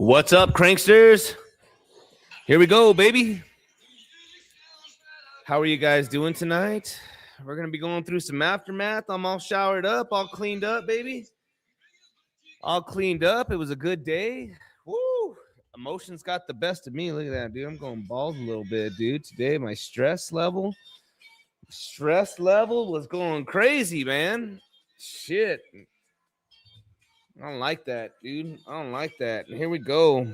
What's up, cranksters? Here we go, baby. How are you guys doing tonight? We're going to be going through some aftermath. I'm all showered up, all cleaned up, baby. All cleaned up. It was a good day. Woo! Emotions got the best of me. Look at that, dude. I'm going balls a little bit, dude. Today, my stress level was going crazy, man. Shit. I don't like that, dude. I don't like that. And here we go.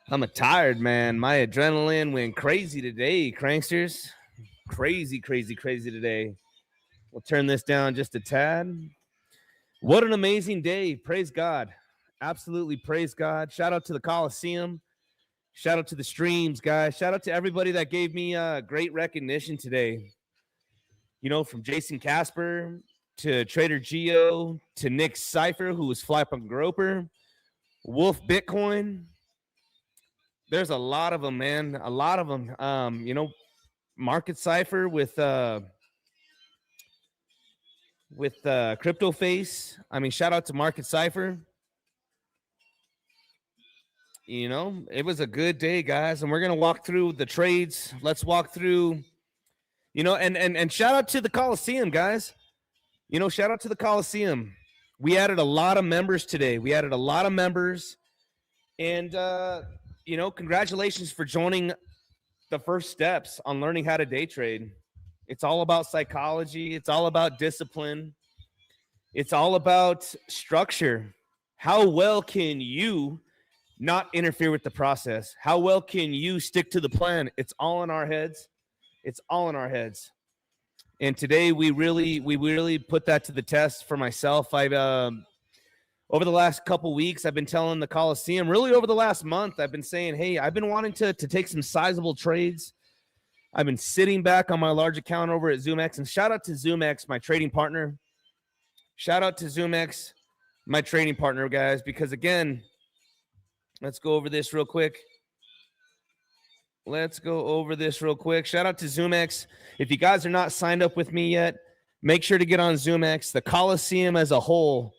I'm tired, man. My adrenaline went crazy today, cranksters. Crazy today. We'll turn this down just a tad. What an amazing day. Praise God. Absolutely praise God. Shout out to the Coliseum. Shout out to the streams, guys. Shout out to everybody that gave me great recognition today. You know, from Jason Casper to Trader Geo to Nick Cypher, who was Flypunk Groper, Wolf Bitcoin. There's a lot of them, man. A lot of them. You know, Market Cypher with Crypto Face. I mean, shout out to Market Cypher. You know, it was a good day, guys, and we're gonna walk through the trades. Let's walk through, you know, and shout out to the Coliseum, guys. You know, shout out to the Coliseum. We added a lot of members today. And you know, congratulations for joining the first steps on learning how to day trade. It's all about psychology. It's all about discipline. It's all about structure. How well can you not interfere with the process? How well can you stick to the plan? It's all in our heads. It's all in our heads. And today we really put that to the test for myself. Over the last couple weeks, I've been telling the Coliseum, really over the last month, I've been saying, hey, I've been wanting to take some sizable trades. I've been sitting back on my large account over at zoomex, and shout out to zoomex, my trading partner. Shout out to zoomex, my trading partner, guys, because again, let's go over this real quick. Shout out to zoomex. If you guys are not signed up with me yet, make sure to get on zoomex. The Coliseum as a whole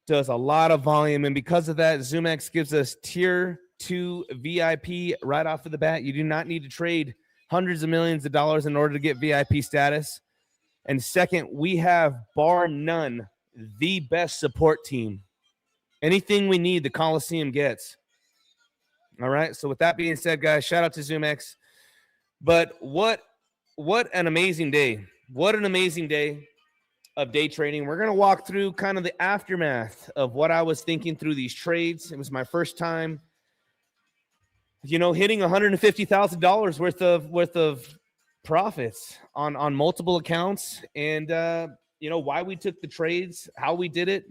does a lot of volume, and because of that, zoomex gives us tier 2 VIP right off of the bat. You do not need to trade hundreds of millions of dollars in order to get VIP status. And second, we have, bar none, the best support team. Anything we need, the Coliseum gets. All right, so with that being said, guys, shout out to zoomex. But what an amazing day. What an amazing day of day trading. We're going to walk through kind of the aftermath of what I was thinking through these trades. It was my first time, you know, hitting $150,000 worth of profits on multiple accounts, and you know, why we took the trades, how we did it.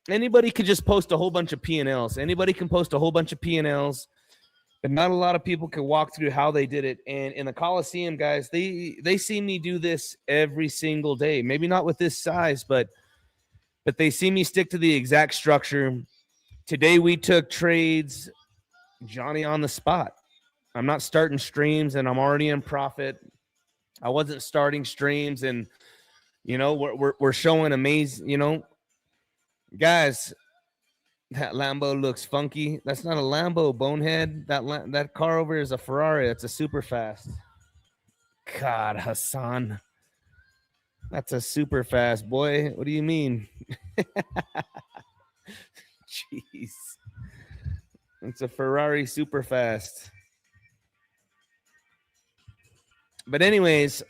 Anybody could just post a whole bunch of P&Ls. Anybody can post a whole bunch of P&Ls, but not a lot of people can walk through how they did it. And in the Coliseum, guys, they see me do this every single day. Maybe not with this size, but they see me stick to the exact structure. Today we took trades, Johnny on the spot. I'm not starting streams and I'm already in profit. I wasn't starting streams, and you know, we're showing amazing, you know, guys. That Lambo looks funky. That's not a Lambo, bonehead. That car over is a Ferrari. It's a super fast. God, Hassan. That's a super fast, boy. What do you mean? Jeez. It's a Ferrari super fast. But anyways,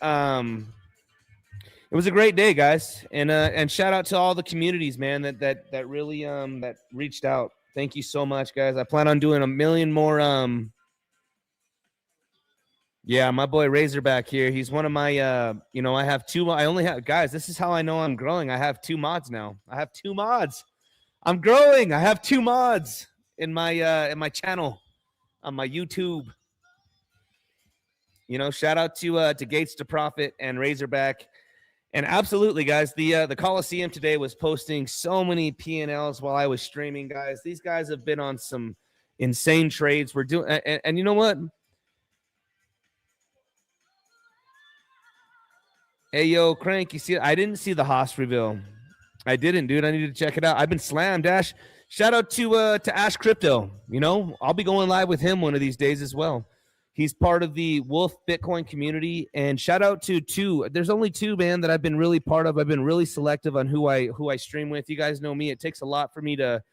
it was a great day, guys, and shout out to all the communities, man, that really that reached out. Thank you so much, guys. I plan on doing a million more. Yeah, my boy Razorback here. He's one of my. You know, I have two. I only have, guys. This is how I know I'm growing. I have 2 mods now. I have 2 mods. I'm growing. I have 2 mods in my channel on my YouTube. You know, shout out to Gates to Profit and Razorback. And absolutely, guys, the Coliseum today was posting so many P&Ls while I was streaming, guys. These guys have been on some insane trades. We're doing, and you know what? Hey, yo, Crank, you see, I didn't see the Haas reveal. I didn't, dude. I need to check it out. I've been slammed, Dash. Shout out to Ash Crypto. You know, I'll be going live with him one of these days as well. He's part of the Wolf Bitcoin community. And shout out to two. There's only two, man, that I've been really part of. I've been really selective on who I stream with. You guys know me. It takes a lot for me to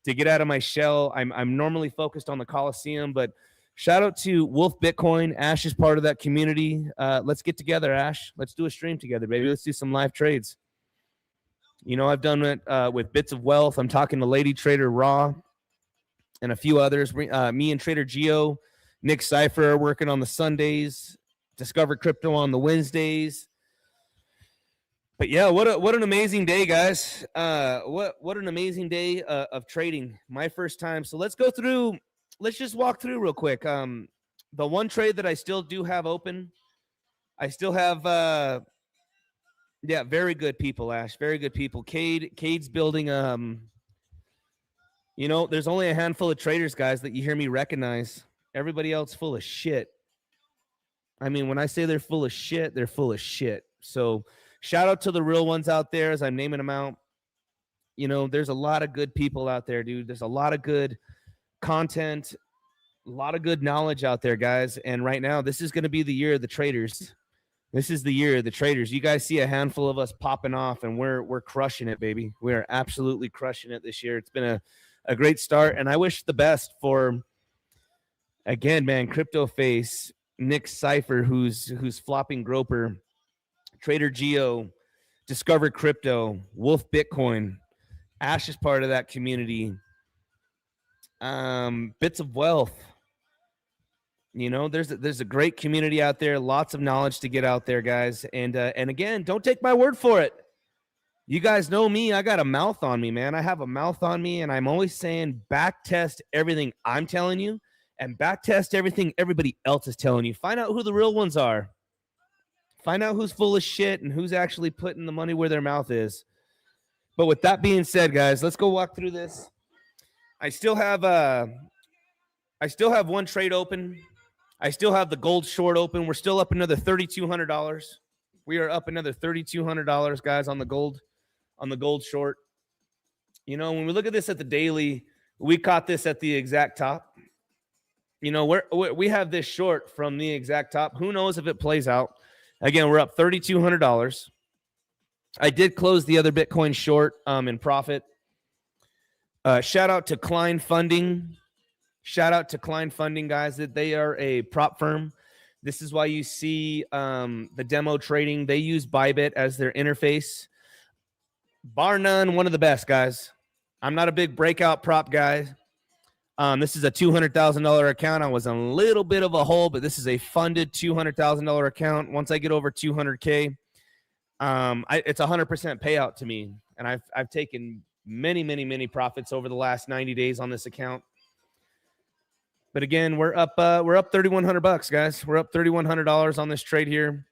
get out of my shell. I'm normally focused on the Coliseum, but shout out to Wolf Bitcoin. Ash is part of that community. Let's get together, Ash. Let's do a stream together, baby. Let's do some live trades. You know, I've done it with Bits of Wealth. I'm talking to Lady Trader Raw and a few others. Me and Trader Geo, Nick Cypher are working on the Sundays. Discover Crypto on the Wednesdays. But yeah, what an amazing day, guys. What an amazing day of trading. My first time. So let's go through. Let's just walk through real quick. The one trade that I still do have open. I still have yeah, very good people, Ash. Very good people. Cade's building you know, there's only a handful of traders, guys, that you hear me recognize. Everybody else full of shit. I mean, when I say they're full of shit, they're full of shit. So shout out to the real ones out there as I'm naming them out. You know, there's a lot of good people out there, dude. There's a lot of good content, a lot of good knowledge out there, guys. And right now, this is going to be the year of the traders. This is the year of the traders. You guys see a handful of us popping off, and we're crushing it, baby. We are absolutely crushing it this year. It's been a great start, and I wish the best for, again, man, Crypto Face, Nick Cypher, who's flopping Groper, Trader Geo, Discover Crypto, Wolf Bitcoin. Ash is part of that community. Bits of Wealth. You know, there's a great community out there, lots of knowledge to get out there, guys. And again, don't take my word for it. You guys know me. I got a mouth on me, man. I have a mouth on me, and I'm always saying back test everything I'm telling you and back test everything everybody else is telling you. Find out who the real ones are. Find out who's full of shit and who's actually putting the money where their mouth is. But with that being said, guys, let's go walk through this. I still have one trade open. I still have the gold short open. We're still up another $3,200. We are up another $3,200, guys, on the gold short. You know, when we look at this at the daily, we caught this at the exact top. You know, we have this short from the exact top. Who knows if it plays out? Again, we're up $3,200. I did close the other Bitcoin short in profit. Shout out to Klein Funding. Shout out to Klein Funding, guys, that they are a prop firm. This is why you see the demo trading. They use Bybit as their interface. Bar none, one of the best, guys. I'm not a big breakout prop guy. This is a $200,000 account. I was in a little bit of a hole, but this is a funded $200,000 account. Once I get over 200K, it's 100% payout to me. And I've taken many profits over the last 90 days on this account. But again, we're up $3,100, guys. We're up $3,100 on this trade here.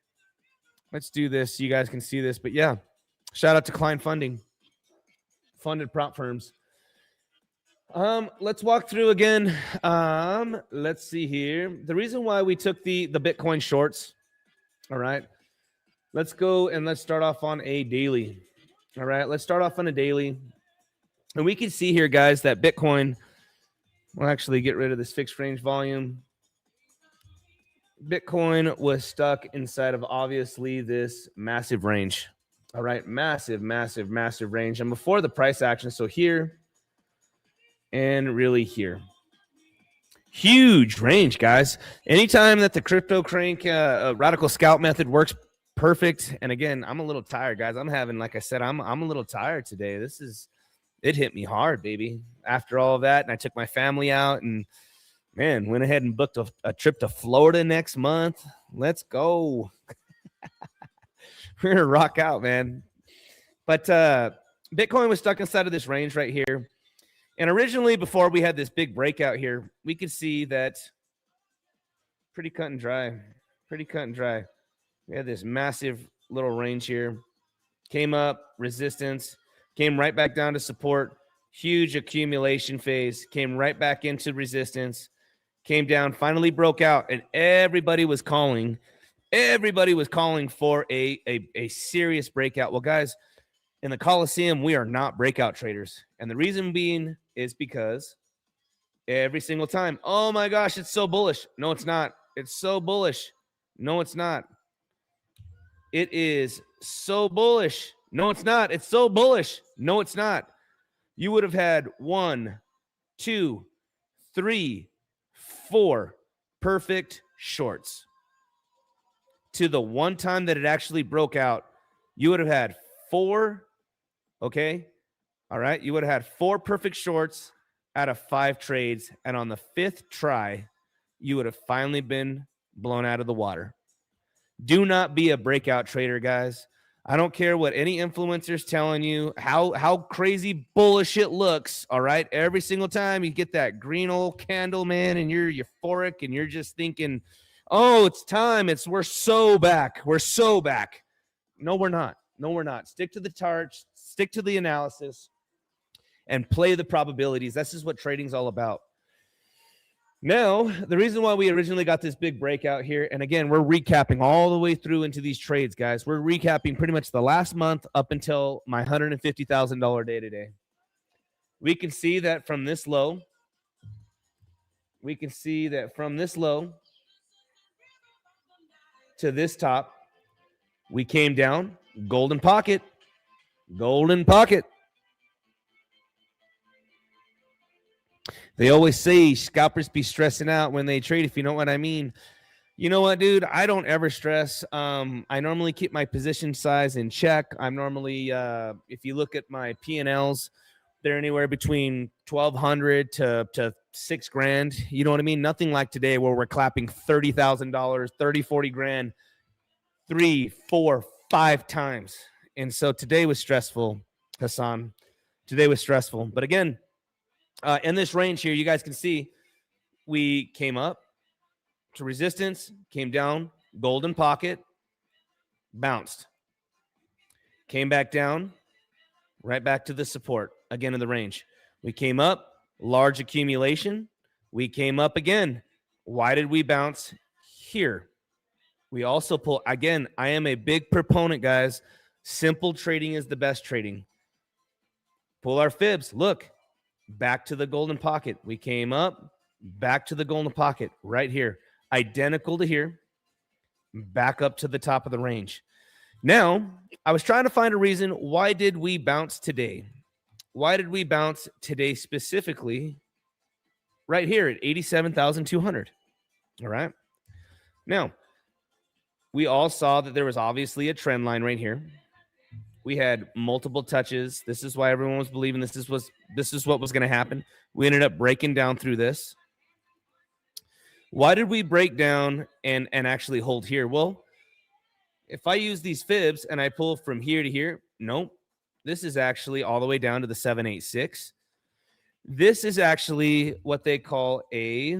Let's do this. You guys can see this. But yeah, shout out to Klein Funding, funded prop firms. Let's walk through again. Let's see here. The reason why we took the Bitcoin shorts. All right. Let's go and let's start off on a daily. All right. Let's start off on a daily. And we can see here, guys, that Bitcoin. We'll actually get rid of this fixed range volume. Bitcoin was stuck inside of obviously this massive range. All right, massive range. And before the price action, so here and really here. Huge range, guys. Anytime that the CryptoCrank Radical Scout method works perfect. And again, I'm a little tired, guys. I'm having, like I said, I'm a little tired today. It hit me hard, baby. After all of that, and I took my family out and, man, went ahead and booked a trip to Florida next month. Let's go. We're going to rock out, man. But Bitcoin was stuck inside of this range right here. And originally, before we had this big breakout here, we could see that pretty cut and dry. We had this massive little range here. Came up, resistance. Came right back down to support, huge accumulation phase, came right back into resistance, came down, finally broke out, and everybody was calling for a serious breakout. Well, guys, In the Coliseum, we are not breakout traders. And the reason being is because every single time, oh my gosh, it's so bullish. No, it's not. It's so bullish. No, it's not. It is so bullish. No, it's not. It's so bullish. No, it's not. You would have had 1, 2, 3, 4 perfect shorts. To the one time that it actually broke out, you would have had 4, okay? All right, you would have had 4 perfect shorts out of 5 trades, and on the 5th try, you would have finally been blown out of the water. Do not be a breakout trader, guys. I don't care what any influencer's telling you, how crazy bullish it looks, all right? Every single time you get that green old candle, man, and you're euphoric and you're just thinking, oh, it's time. We're so back. We're so back. No, we're not. No, we're not. Stick to the charts, stick to the analysis, and play the probabilities. This is what trading's all about. Now, the reason why we originally got this big breakout here, and again, we're recapping all the way through into these trades, guys. We're recapping pretty much the last month up until my $150,000 day today. We can see that from this low, to this top, we came down, golden pocket. They always say scalpers be stressing out when they trade, if you know what I mean. You know what, dude? I don't ever stress. I normally keep my position size in check. I'm normally, if you look at my P&Ls, they're anywhere between $1,200 to $6,000. You know what I mean? Nothing like today where we're clapping $30,000, 30, 40 grand, 3, 4, 5 times. And so today was stressful, Hassan. Today was stressful. But again, in this range here, you guys can see we came up to resistance, came down, golden pocket, bounced, came back down, right back to the support, again in the range. We came up, large accumulation. We came up again. Why did we bounce here? We also pull, again, I am a big proponent, guys. Simple trading is the best trading. Pull our fibs. Look, back to the golden pocket. We came up, back to the golden pocket right here. Identical to here, back up to the top of the range. Now, I was trying to find a reason. Why did we bounce today? Why did we bounce today specifically right here at 87,200? All right. Now, we all saw that there was obviously a trend line right here. We had multiple touches. This is why everyone was believing this is what was going to happen. We ended up breaking down through this. Why did we break down and actually hold here? Well, if I use these fibs and I pull from here to here, nope. This is actually all the way down to the 786. This is actually what they call a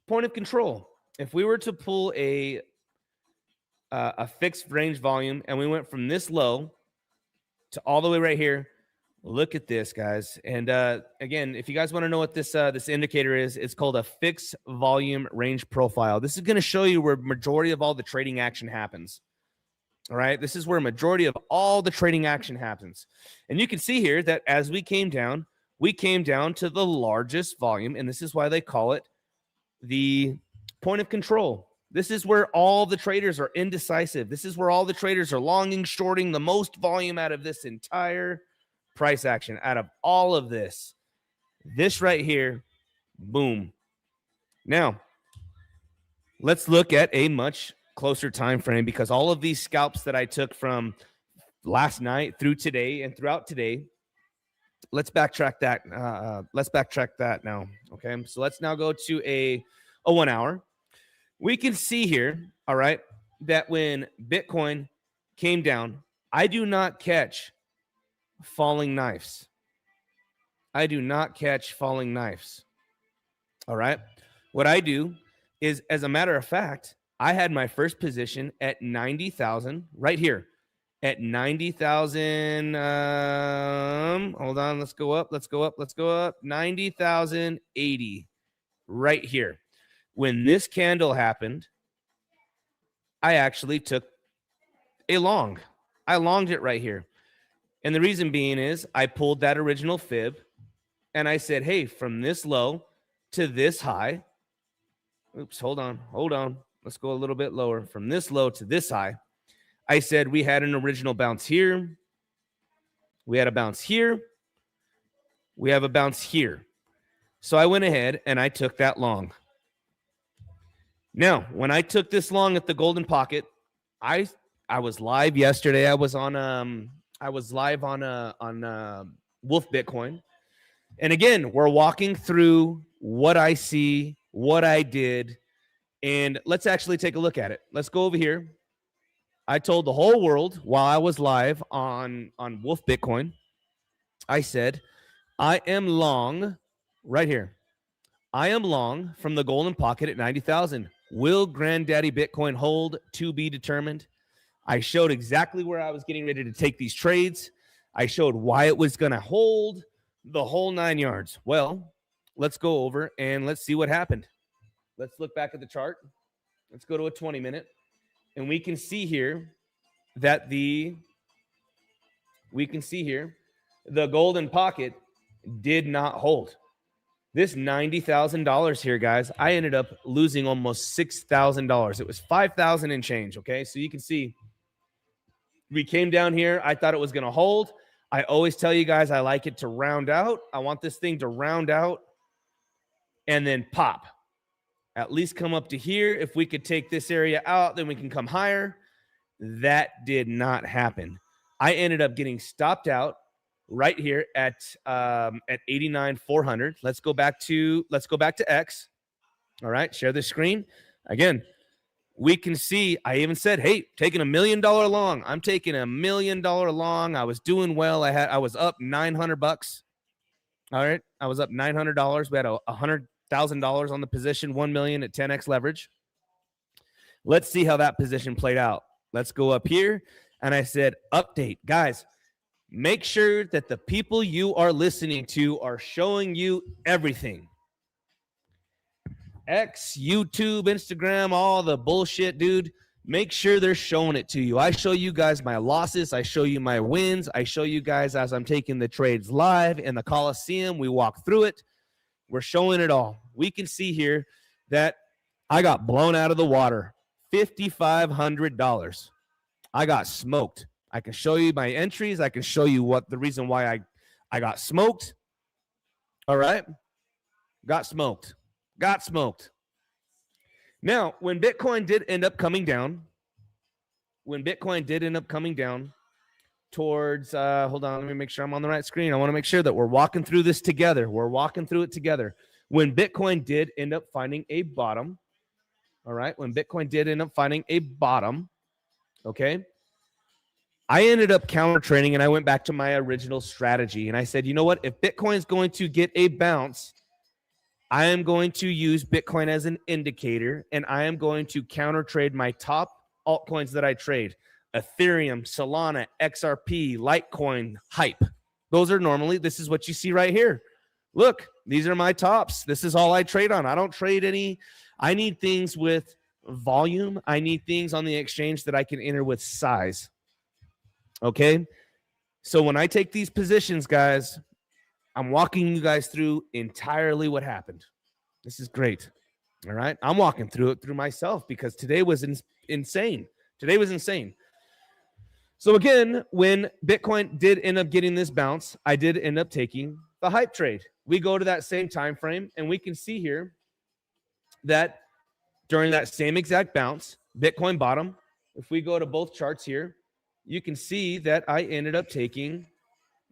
point of control. If we were to pull a fixed range volume and we went from this low to all the way right here, look at this, guys. And again, if you guys want to know what this indicator is, it's called a fixed volume range profile. This is going to show you where majority of all the trading action happens. All right, this is where majority of all the trading action happens. And you can see here that as we came down to the largest volume, and this is why they call it the point of control. This is where all the traders are indecisive. This is where all the traders are longing, shorting the most volume out of this entire price action, out of all of this. This right here, boom. Now, let's look at a much closer time frame, because all of these scalps that I took from last night through today and throughout today, let's backtrack that. Let's backtrack that now. Okay, so let's now go to a 1 hour. We can see here, all right, that when Bitcoin came down, I do not catch falling knives. I do not catch falling knives. All right. What I do is, as a matter of fact, I had my first position at 90,000 right here at 90,000. Hold on. Let's go up. 90,080 right here. When this candle happened, I actually took a long. I longed it right here. And the reason being is I pulled that original fib and I said, hey, from this low to this high, oops, hold on. Let's go a little bit lower. From this low to this high, I said we had an original bounce here. We had a bounce here. We have a bounce here. So I went ahead and I took that long. Now, when I took this long at the golden pocket, I was live yesterday. I was live on Wolf Bitcoin. And again, we're walking through what I see, what I did, and let's actually take a look at it. Let's go over here. I told the whole world while I was live on Wolf Bitcoin, I said, I am long right here. I am long from the golden pocket at 90,000. Will Granddaddy Bitcoin hold? To be determined. I showed exactly where I was getting ready to take these trades. I showed why it was going to hold, the whole 9 yards. Well, let's go over and let's see what happened. Let's look back at the chart. Let's go to a 20-minute. And we can see here that the golden pocket did not hold. This $90,000 here, guys, I ended up losing almost $6,000. It was $5,000 and change, okay? So you can see we came down here. I thought it was going to hold. I always tell you guys I like it to round out. I want this thing to round out and then pop. At least come up to here. If we could take this area out, then we can come higher. That did not happen. I ended up getting stopped out right here at 89,400. Let's go back to X. All right, share the screen. Again, we can see I even said, hey, taking $1 million long. I'm taking $1 million long. I was doing well. I was up $900. All right, I was up $900. We had $100,000 on the position, 1 million at 10x leverage. Let's see how that position played out. Let's go up here. And I said, update. Guys, make sure that the people you are listening to are showing you everything. X, YouTube, Instagram, all the bullshit, dude. Make sure they're showing it to you. I show you guys my losses. I show you my wins. I show you guys as I'm taking the trades live in the Coliseum. We walk through it. We're showing it all. We can see here that I got blown out of the water. $5,500. I got smoked. I can show you my entries. I can show you what the reason why I got smoked. All right. Got smoked. Now, when Bitcoin did end up coming down, towards, hold on, let me make sure I'm on the right screen. I want to make sure that we're walking through this together. We're walking through it together. When Bitcoin did end up finding a bottom, all right, okay, I ended up counter trading and I went back to my original strategy. And I said, you know what? If Bitcoin's going to get a bounce, I am going to use Bitcoin as an indicator and I am going to counter trade my top altcoins that I trade. Ethereum, Solana, XRP, Litecoin, Hype. Those are normally, this is what you see right here. Look, these are my tops. This is all I trade on. I don't trade any. I need things with volume. I need things on the exchange that I can enter with size. Okay? So when I take these positions, guys, I'm walking you guys through entirely what happened. This is great. All right? I'm walking through it through myself because today was insane. Today was insane. So again, when Bitcoin did end up getting this bounce, I did end up taking the hype trade. We go to that same time frame and we can see here that during that same exact bounce, Bitcoin bottom, if we go to both charts here, you can see that I ended up taking,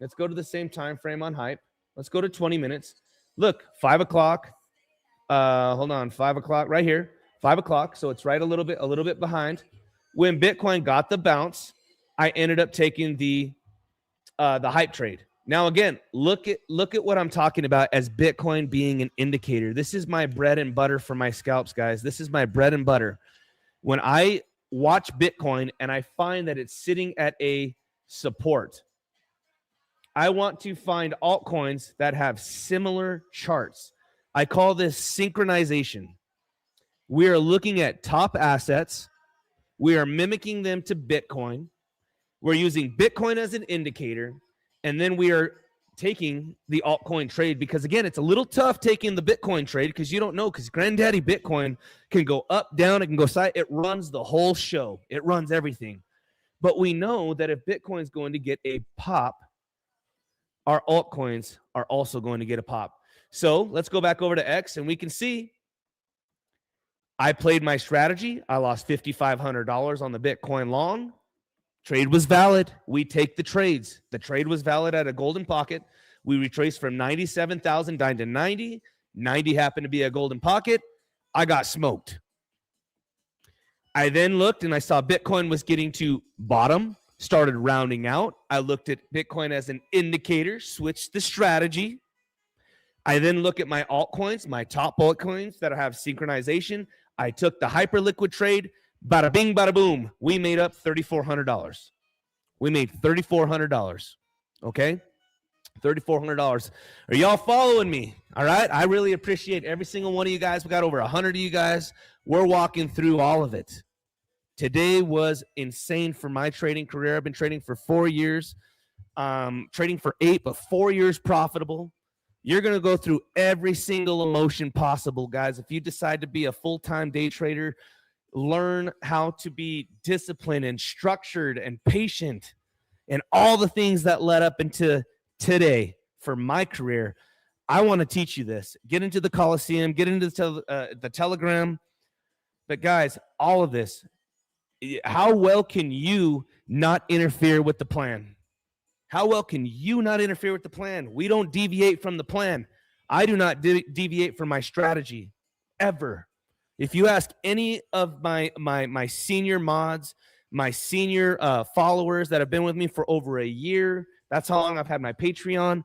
let's go to the same time frame on hype. Let's go to 20 minutes. Look, 5 o'clock. Hold on, 5 o'clock right here. 5 o'clock. So it's right a little bit behind. When Bitcoin got the bounce, I ended up taking the hype trade. Now, again, look at what I'm talking about as Bitcoin being an indicator. This is my bread and butter for my scalps, guys. This is my bread and butter. When I watch Bitcoin and I find that it's sitting at a support, I want to find altcoins that have similar charts. I call this synchronization. We are looking at top assets. We are mimicking them to Bitcoin. We're using Bitcoin as an indicator. And then we are taking the altcoin trade because, again, it's a little tough taking the Bitcoin trade because you don't know, because Granddaddy Bitcoin can go up, down, it can go side. It runs the whole show. It runs everything. But we know that if Bitcoin is going to get a pop, our altcoins are also going to get a pop. So let's go back over to X and we can see I played my strategy. I lost $5,500 on the Bitcoin long. Trade was valid. We take the trades. The trade was valid at a golden pocket. We retraced from 97,000 down to 90. 90 happened to be a golden pocket. I got smoked. I then looked and I saw Bitcoin was getting to bottom, started rounding out. I looked at Bitcoin as an indicator, switched the strategy. I then look at my altcoins, my top altcoins that have synchronization. I took the hyper liquid trade. Bada bing, bada boom. We made up $3,400. We made $3,400. Okay? $3,400. Are y'all following me? All right? I really appreciate every single one of you guys. We got over 100 of you guys. We're walking through all of it. Today was insane for my trading career. I've been trading for 4 years, trading for 8, but 4 years profitable. You're going to go through every single emotion possible, guys. If you decide to be a full-time day trader, learn how to be disciplined and structured and patient and all the things that led up into today for my career. I want to teach you this. Get into the Coliseum, get into the Telegram. But guys, all of this, how well can you not interfere with the plan? How well can you not interfere with the plan? We don't deviate from the plan. I do not deviate from my strategy ever. If you ask any of my senior mods, my senior followers that have been with me for over a year, that's how long I've had my Patreon,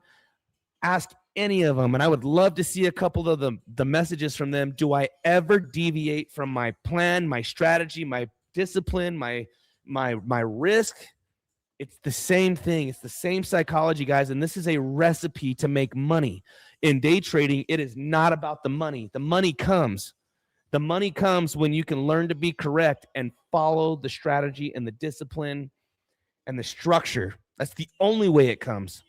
ask any of them, and I would love to see a couple of the messages from them. Do I ever deviate from my plan, my strategy, my discipline, my risk? It's the same thing. It's the same psychology, guys, and this is a recipe to make money. In day trading, it is not about the money. The money comes. The money comes when you can learn to be correct and follow the strategy and the discipline and the structure. That's the only way it comes.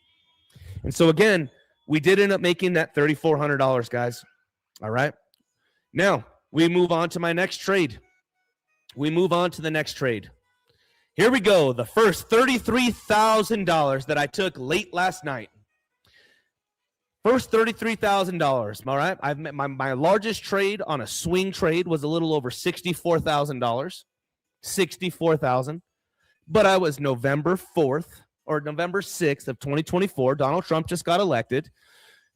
And so, again, we did end up making that $3,400, guys. All right. Now, we move on to my next trade. We move on to the next trade. Here we go. The first $33,000 that I took late last night. First $33,000. All right. I've met my largest trade on a swing trade was a little over $64,000. $64,000. But I was November 4th or November 6th of 2024. Donald Trump just got elected.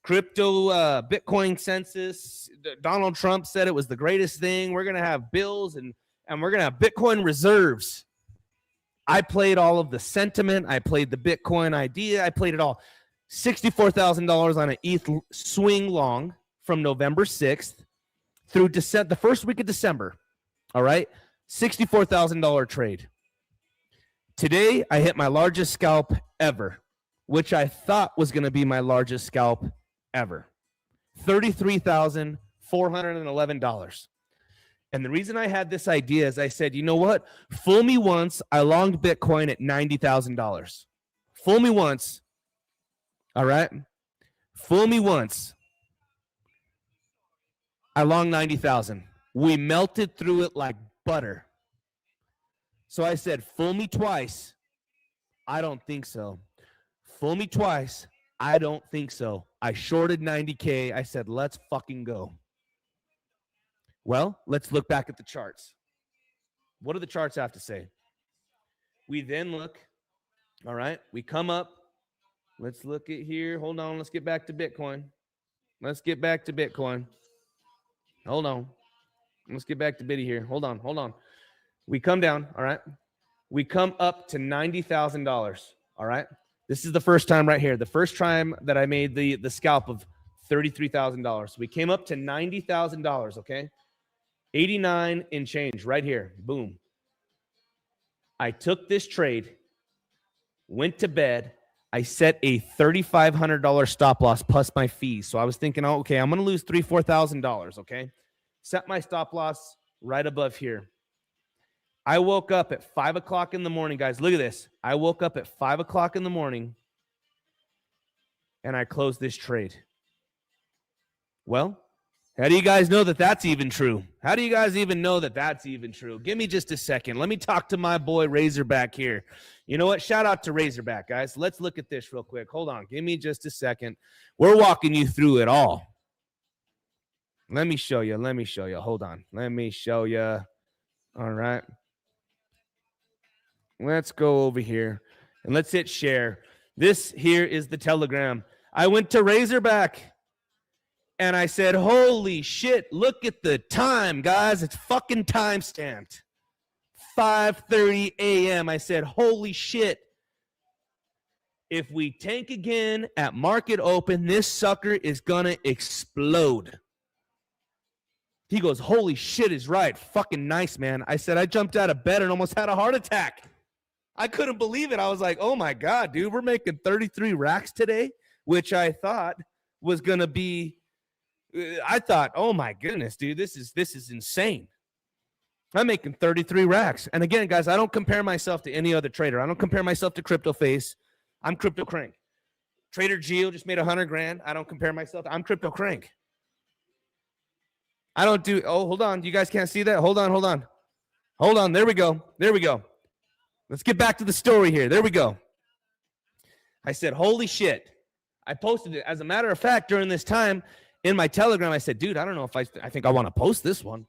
Crypto Bitcoin census. Donald Trump said it was the greatest thing. We're going to have bills and we're going to have Bitcoin reserves. I played all of the sentiment. I played the Bitcoin idea. I played it all. $64,000 on an ETH swing long from November 6th through the first week of December. All right. $64,000 trade. Today, I hit my largest scalp ever, which I thought was going to be my largest scalp ever. $33,411. And the reason I had this idea is I said, you know what? Fool me once, I longed Bitcoin at $90,000. Fool me once. All right? Fool me once. I longed 90,000. We melted through it like butter. So I said, fool me twice. I don't think so. Fool me twice. I don't think so. I shorted 90K. I said, let's fucking go. Well, let's look back at the charts. What do the charts have to say? We then look, all right, we come up. Let's look at here. Hold on. Let's get back to Bitcoin. Let's get back to Bitcoin. Hold on. Let's get back to Biddy here. Hold on. We come down, all right? We come up to $90,000, all right? This is the first time right here. The first time that I made the scalp of $33,000. We came up to $90,000, okay? 89 and change right here. Boom. I took this trade, went to bed. I set a $3,500 stop loss plus my fees. So I was thinking, oh, okay, I'm going to lose $3,000, $4,000, okay? Set my stop loss right above here. I woke up at 5 o'clock in the morning, guys. Look at this. I woke up at 5 o'clock in the morning and I close this trade. Well, how do you guys know that that's even true? How do you guys even know that that's even true? Give me just a second. Let me talk to my boy Razorback here. You know what? Shout out to Razorback, guys. Let's look at this real quick. Hold on. Give me just a second. We're walking you through it all. Let me show you. Let me show you. Hold on. Let me show you. All right. Let's go over here and let's hit share. This here is the Telegram. I went to Razorback. And I said, holy shit, look at the time, guys. It's fucking time stamped. 5:30 a.m. I said, holy shit. If we tank again at market open, this sucker is going to explode. He goes, holy shit is right. Fucking nice, man. I said, I jumped out of bed and almost had a heart attack. I couldn't believe it. I was like, oh my God, dude, we're making 33 racks today, which I thought was going to be, I thought, oh my goodness, dude, this is insane. I'm making 33 racks. And again, guys, I don't compare myself to any other trader. I don't compare myself to CryptoFace. I'm CryptoCrank. Trader Geo just made 100 grand. I don't compare myself. I'm CryptoCrank. I don't do, oh, hold on. You guys can't see that? Hold on. Hold on. There we go. Let's get back to the story here. There we go. I said, holy shit. I posted it. As a matter of fact, during this time in my Telegram, I said, dude, I don't know if I think I want to post this one.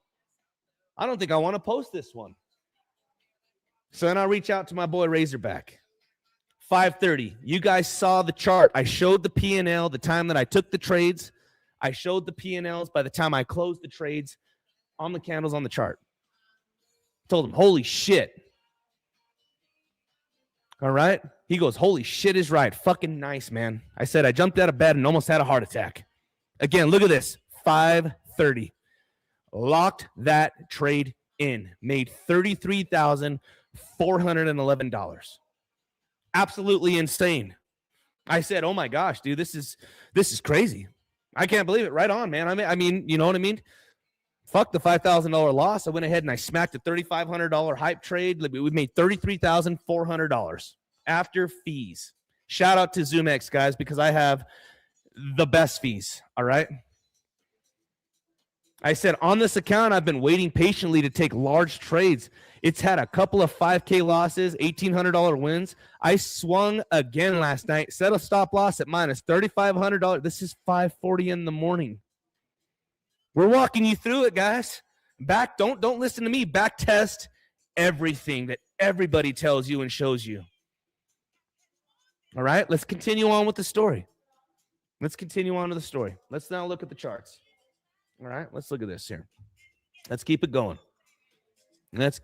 I don't think I want to post this one. So then I'll reach out to my boy Razorback. 5:30. You guys saw the chart. I showed the P&L the time that I took the trades. I showed the P&Ls by the time I closed the trades on the candles on the chart. Told him, holy shit. All right. He goes, holy shit is right. Fucking nice, man. I said, I jumped out of bed and almost had a heart attack. Again, look at this. 5:30. Locked that trade in. Made $33,411. Absolutely insane. I said, oh my gosh, dude, this is crazy. I can't believe it. Right on, man. I mean, you know what I mean? Fuck the $5,000 loss. I went ahead and I smacked a $3,500 hype trade. We made $33,400 after fees. Shout out to zoomex, guys, because I have the best fees. All right. I said on this account, I've been waiting patiently to take large trades. It's had a couple of 5K losses, $1,800 wins. I swung again last night, set a stop loss at minus $3,500. This is 5:40 in the morning. We're walking you through it, guys. Don't listen to me. Back test everything that everybody tells you and shows you. All right, let's continue on with the story. Let's now look at the charts. All right, let's look at this here. Let's keep it going. Let's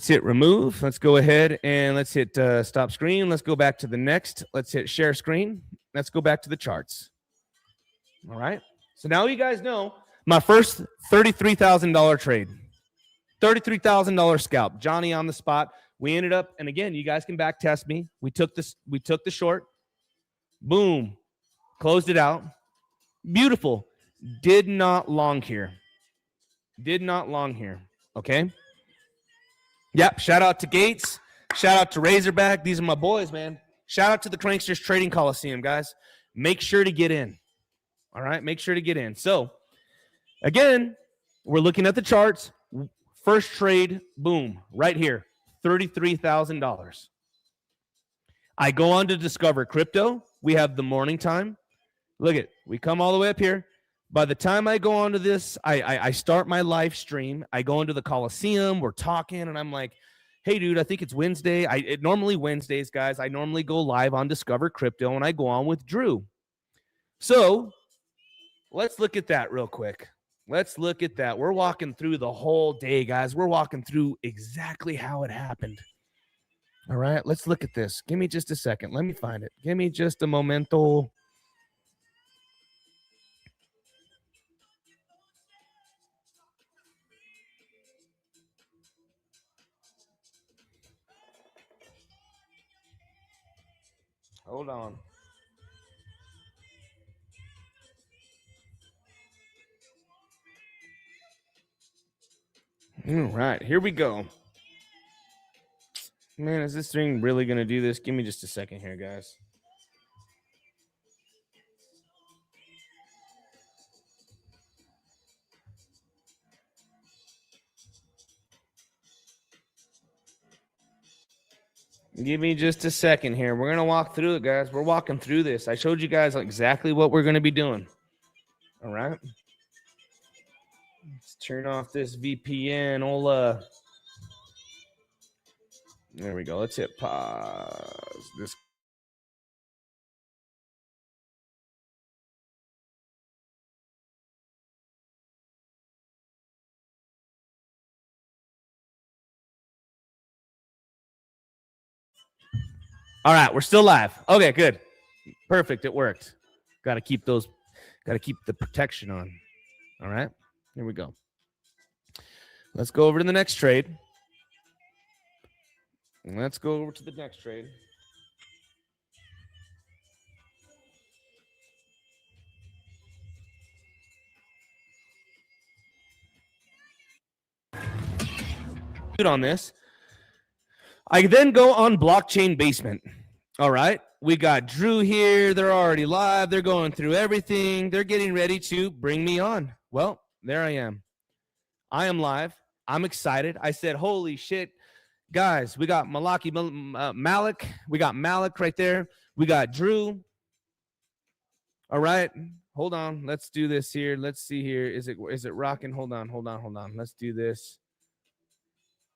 hit remove. Let's go ahead and let's hit stop screen. Let's go back to the next. Let's hit share screen. Let's go back to the charts. All right. So now you guys know my first $33,000 trade. $33,000 scalp. Johnny on the spot. We ended up, and again, you guys can back test me. We took the short. Boom. Closed it out. Beautiful. Did not long here. Okay. Yep. Shout out to Gates. Shout out to Razorback. These are my boys, man. Shout out to the Cranksters Trading Coliseum, guys. Make sure to get in. All right. Make sure to get in. So, again, we're looking at the charts. First trade, boom, right here, $33,000. I go on to Discover Crypto. We have the morning time. Look at, we come all the way up here. By the time I go on to this, I start my live stream. I go into the Coliseum. We're talking, and I'm like, hey, dude, I think it's Wednesday. Normally Wednesdays, guys, I normally go live on Discover Crypto, and I go on with Drew. So let's look at that real quick. Let's look at that. We're walking through the whole day, guys. We're walking through exactly how it happened. All right, let's look at this. Give me just a second. Let me find it. Give me just a momento. Hold on. All right, here we go. Man, is this thing really going to do this? Give me just a second here, guys. Give me just a second here. We're going to walk through it, guys. We're walking through this. I showed you guys exactly what we're going to be doing. All right. Let's turn off this VPN. There we go. Let's hit pause. This. All right, we're still live. Okay, good. Perfect. It worked. Got to keep the protection on. All right. Here we go. Let's go over to the next trade. Let's go over to the next trade. On this, I then go on Blockchain Basement. All right. We got Drew here. They're already live. They're going through everything. They're getting ready to bring me on. Well, there I am. I am live. I'm excited. I said, holy shit, guys, we got Malik. We got Malik right there. We got Drew. All right. Hold on. Let's do this here. Let's see here. Is it rocking? Hold on. Let's do this.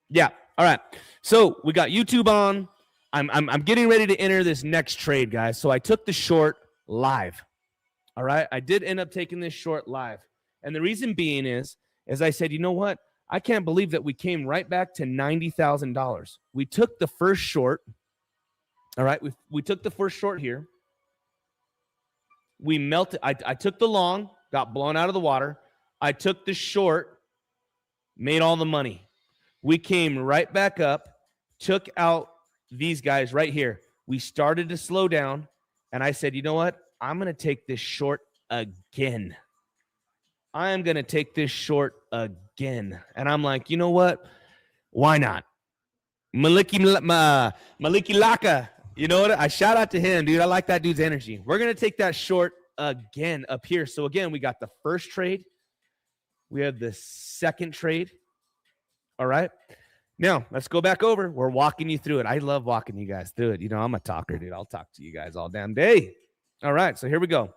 Yeah. All right. So we got YouTube on. I'm getting ready to enter this next trade, guys. So I took the short live. All right. I did end up taking this short live. And the reason being is, as I said, you know what? I can't believe that we came right back to $90,000. We took the first short. All right. We took the first short here. We melted. I took the long, got blown out of the water. I took the short, made all the money. We came right back up, took out these guys right here. We started to slow down, and I said, you know what? I'm going to take this short again. I am going to take this short again. And I'm like, you know what? Why not? Maliki Laka. You know what? I shout out to him, dude. I like that dude's energy. We're going to take that short again up here. So, again, we got the first trade. We have the second trade. All right. Now, let's go back over. We're walking you through it. I love walking you guys through it. You know, I'm a talker, dude. I'll talk to you guys all damn day. All right. So, here we go.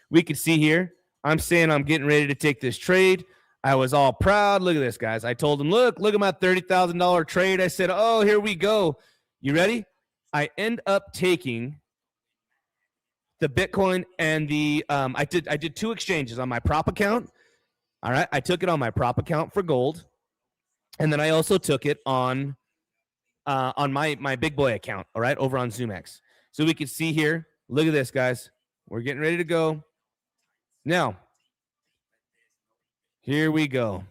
We can see here. I'm saying I'm getting ready to take this trade. I was all proud. Look at this, guys. I told him, look at my $30,000 trade. I said, oh, here we go. You ready? I end up taking the Bitcoin and the I did two exchanges on my prop account. All right. I took it on my prop account for gold. And then I also took it on my big boy account, all right, over on zoomex. So we can see here. Look at this, guys. We're getting ready to go. Now, here we go.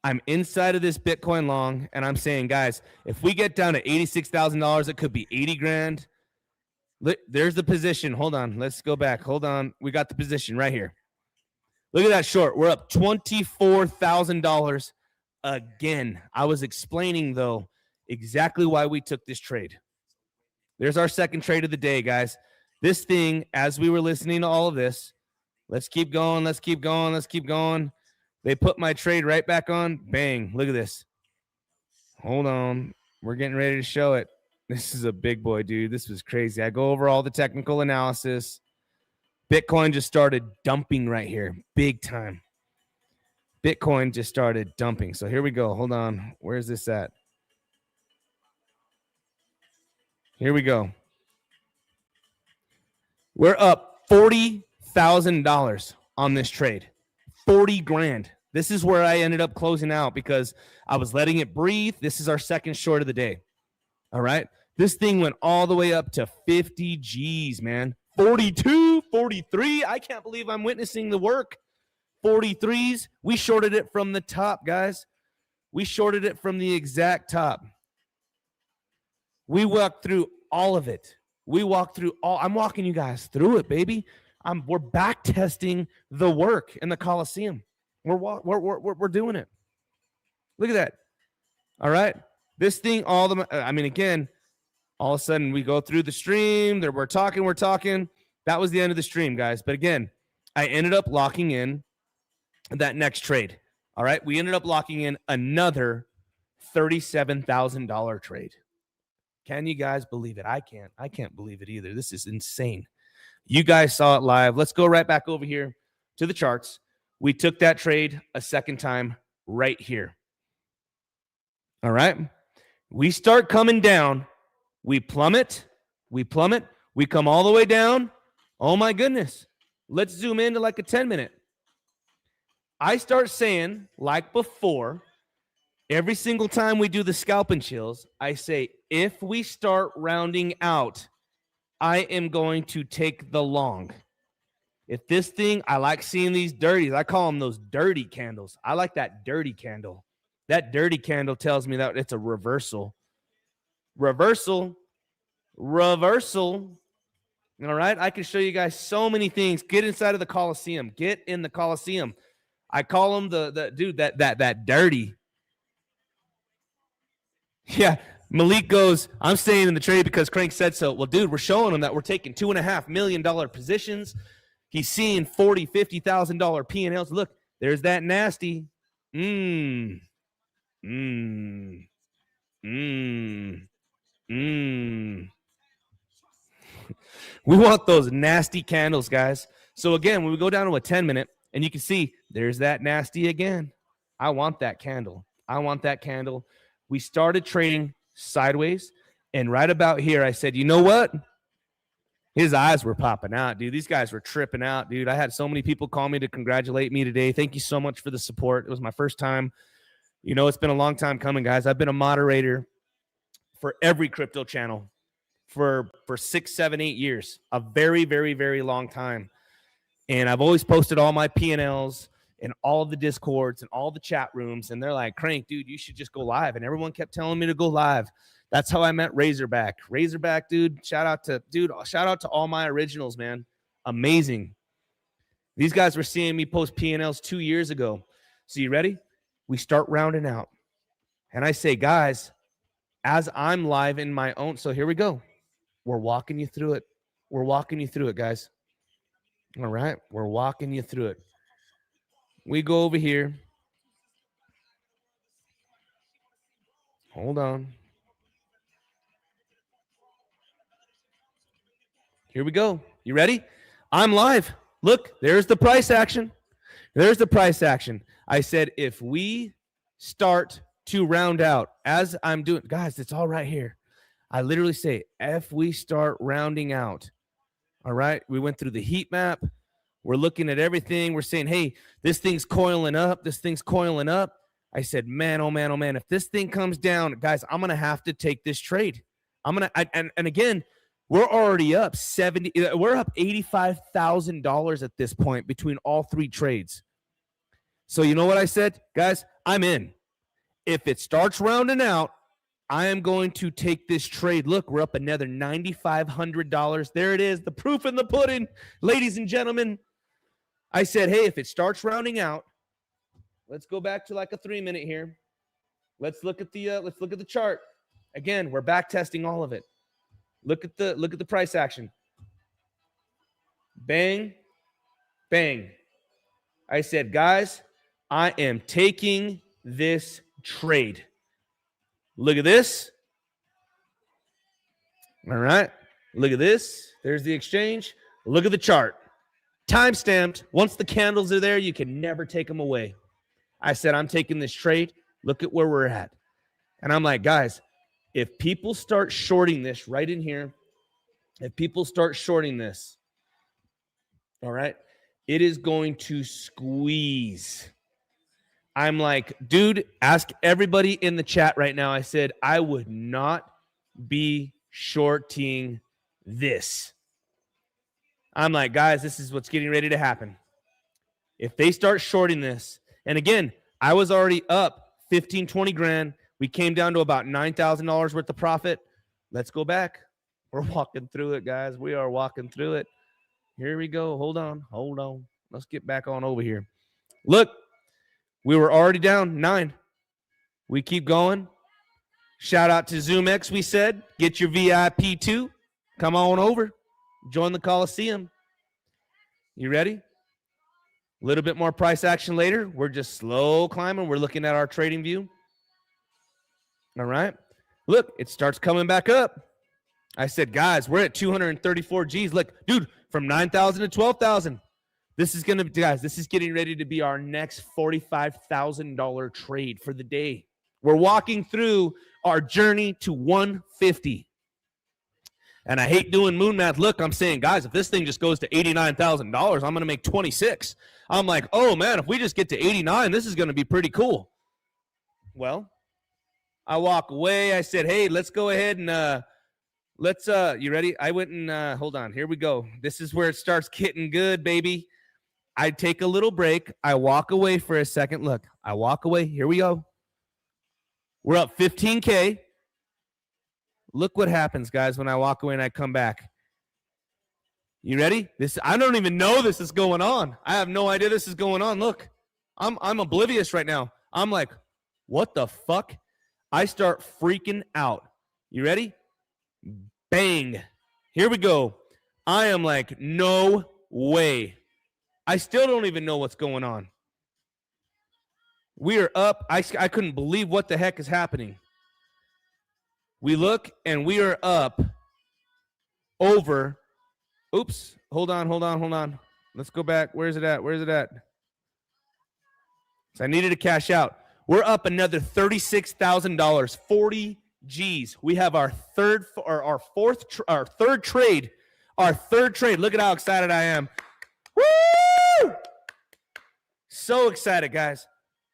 I'm inside of this Bitcoin long, and I'm saying, guys, if we get down to $86,000, it could be 80 grand. There's the position. Hold on. Let's go back. Hold on. We got the position right here. Look at that short. We're up $24,000 again. I was explaining, though, exactly why we took this trade. There's our second trade of the day, guys. This thing, as we were listening to all of this, let's keep going. Let's keep going. Let's keep going. They put my trade right back on. Bang. Look at this. Hold on. We're getting ready to show it. This is a big boy, dude. This was crazy. I go over all the technical analysis. Bitcoin just started dumping right here. Big time. Bitcoin just started dumping. So here we go. Hold on. Where's this at? Here we go. We're up $40,000 on this trade. 40 grand. This is where I ended up closing out because I was letting it breathe. This is our second short of the day. All right. This thing went all the way up to 50 G's, man. 42, 43. I can't believe I'm witnessing the work. 43s. We shorted it from the top, guys. We shorted it from the exact top. We walked through all of it. I'm walking you guys through it, baby. We're back testing the work in the Coliseum. We're doing it. Look at that. All right. This thing, I mean, again, all of a sudden we go through the stream. We're talking. That was the end of the stream, guys. But again, I ended up locking in that next trade. All right. We ended up locking in another $37,000 trade. Can you guys believe it? I can't. I can't believe it either. This is insane. You guys saw it live. Let's go right back over here to the charts. We took that trade a second time right here. All right. We start coming down. We plummet. We come all the way down. Oh my goodness. Let's zoom into like a 10-minute. I start saying, like before, every single time we do the scalp and chills, I say, if we start rounding out, I am going to take the long. If this thing, I like seeing these dirties. I call them those dirty candles. I like that dirty candle. That dirty candle tells me that it's a reversal. Reversal. All right. I can show you guys so many things. Get inside of the Coliseum. Get in the Coliseum. I call them the dude, that dirty. Yeah. Malik goes, I'm staying in the trade because Crank said so. Well, dude, we're showing him that we're taking $2.5 million positions. He's seeing $40,000, $50,000 P&Ls. Look, there's that nasty. We want those nasty candles, guys. So again, when we go down to a 10-minute, and you can see there's that nasty again. I want that candle. We started trading sideways, and right about here, I said, you know what? His eyes were popping out, dude. These guys were tripping out, dude. I had so many people call me to congratulate me today. Thank you so much for the support. It was my first time. You know, it's been a long time coming, guys. I've been a moderator for every crypto channel for 6, 7, 8 years. A very, very, very long time. And I've always posted all my P&Ls and all of the Discords and all the chat rooms. And they're like, Crank, dude, you should just go live. And everyone kept telling me to go live. That's how I met Razorback. Razorback, dude, shout out to all my originals, man. Amazing. These guys were seeing me post P&Ls 2 years ago. So you ready? We start rounding out. And I say, guys, as I'm live in my own. So here we go. We're walking you through it. Guys. All right. We're walking you through it. We go over here. Hold on. Here we go. You ready? I'm live. Look, there's the price action. I said, if we start to round out, as I'm doing, guys, it's all right here. I literally say, if we start rounding out, all right, we went through the heat map. We're looking at everything. We're saying, hey, this thing's coiling up. I said, man, oh man, if this thing comes down, guys, I'm going to have to take this trade. And again, we're already up we're up $85,000 at this point between all three trades. So you know what I said? Guys, I'm in. If it starts rounding out, I am going to take this trade. Look, we're up another $9,500. There it is, the proof in the pudding. Ladies and gentlemen, I said, hey, if it starts rounding out, let's go back to like a 3-minute here. Let's look at the chart. Again, we're back testing all of it. Look at the price action. Bang, bang. I said, guys, I am taking this trade. Look at this. All right. Look at this. There's the exchange. Look at the chart. Time stamped. Once the candles are there, you can never take them away. I said, I'm taking this trade. Look at where we're at. And I'm like, guys, if people start shorting this right in here, all right, it is going to squeeze. I'm like, dude, ask everybody in the chat right now. I said, I would not be shorting this. I'm like, guys, this is what's getting ready to happen. If they start shorting this, and again, I was already up 15, 20 grand. We came down to about $9,000 worth of profit. Let's go back. We're walking through it, guys. We are walking through it. Here we go. Hold on. Let's get back on over here. Look, we were already down 9. We keep going. Shout out to zoomex. We said, get your VIP too. Come on over. Join the Coliseum. You ready? A little bit more price action later. We're just slow climbing. We're looking at our trading view. All right. Look, it starts coming back up. I said, guys, we're at 234 G's. Look, dude, from 9,000 to 12,000. This is going to, guys, this is getting ready to be our next $45,000 trade for the day. We're walking through our journey to 150. And I hate doing moon math. Look, I'm saying, guys, if this thing just goes to $89,000, I'm going to make 26. I'm like, oh, man, if we just get to 89, this is going to be pretty cool. Well, I walk away. I said, hey, let's go ahead and you ready? I went and hold on. Here we go. This is where it starts getting good, baby. I take a little break. I walk away for a second. Look, I walk away. Here we go. We're up 15K. Look what happens, guys, when I walk away and I come back. You ready? I don't even know this is going on. I have no idea this is going on. Look, I'm oblivious right now. I'm like, what the fuck? I start freaking out. You ready? Bang. Here we go. I am like, no way. I still don't even know what's going on. We are up. I couldn't believe what the heck is happening. We look and we are up over. Oops. Hold on. Let's go back. Where's it at? So I needed to cash out. We're up another $36,000, 40 G's. We have our third trade. Look at how excited I am. Woo! So excited, guys.